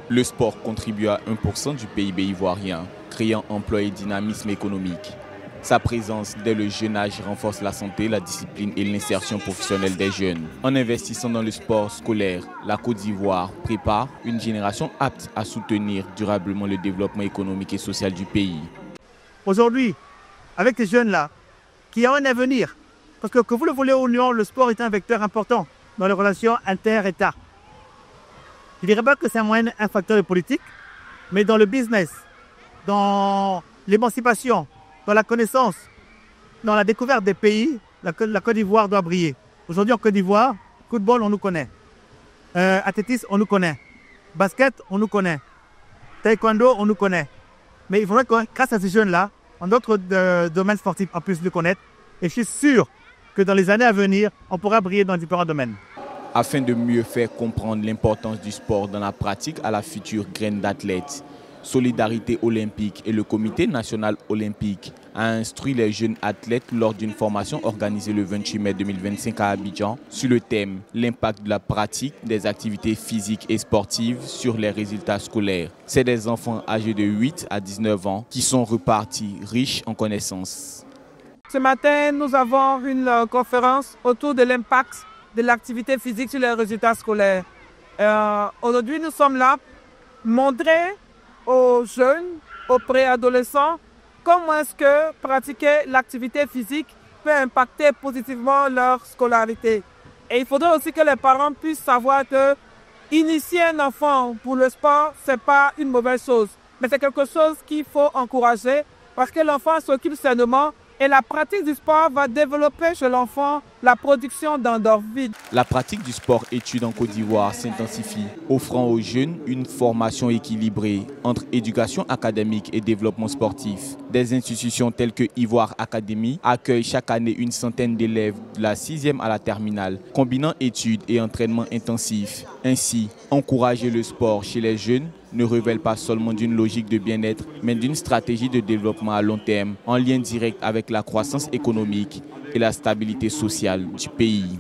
Le sport contribue à 1% du PIB ivoirien, créant emploi et dynamisme économique. Sa présence dès le jeune âge renforce la santé, la discipline et l'insertion professionnelle des jeunes. En investissant dans le sport scolaire, la Côte d'Ivoire prépare une génération apte à soutenir durablement le développement économique et social du pays. Aujourd'hui, avec ces jeunes-là, qui ont un avenir, parce que vous le voulez ou non, le sport est un vecteur important dans les relations inter-États. Je ne dirais pas que c'est un facteur de politique, mais dans le business, dans l'émancipation, dans la connaissance, dans la découverte des pays, la Côte d'Ivoire doit briller. Aujourd'hui en Côte d'Ivoire, football, on nous connaît. Athlétisme, on nous connaît. Basket, on nous connaît. Taekwondo, on nous connaît. Mais il faudrait que, grâce à ces jeunes-là, en d'autres domaines sportifs, on puisse le connaître. Et je suis sûr que dans les années à venir, on pourra briller dans différents domaines. Afin de mieux faire comprendre l'importance du sport dans la pratique à la future graine d'athlètes, Solidarité Olympique et le Comité national olympique a instruit les jeunes athlètes lors d'une formation organisée le 28 mai 2025 à Abidjan sur le thème « L'impact de la pratique des activités physiques et sportives sur les résultats scolaires ». C'est des enfants âgés de 8 à 19 ans qui sont repartis riches en connaissances. Ce matin, nous avons une conférence autour de l'impact de l'activité physique sur les résultats scolaires. Aujourd'hui, nous sommes là pour montrer aux jeunes, aux préadolescents, comment est-ce que pratiquer l'activité physique peut impacter positivement leur scolarité. Et il faudrait aussi que les parents puissent savoir que initier un enfant pour le sport, ce n'est pas une mauvaise chose, mais c'est quelque chose qu'il faut encourager parce que l'enfant s'occupe sainement et la pratique du sport va développer chez l'enfant la production d'endorphines. La pratique du sport-études en Côte d'Ivoire s'intensifie, offrant aux jeunes une formation équilibrée entre éducation académique et développement sportif. Des institutions telles que Ivoire Academy accueillent chaque année une centaine d'élèves de la 6e à la terminale, combinant études et entraînement intensif. Ainsi, encourager le sport chez les jeunes ne révèle pas seulement d'une logique de bien-être, mais d'une stratégie de développement à long terme, en lien direct avec la croissance économique et la stabilité sociale du pays.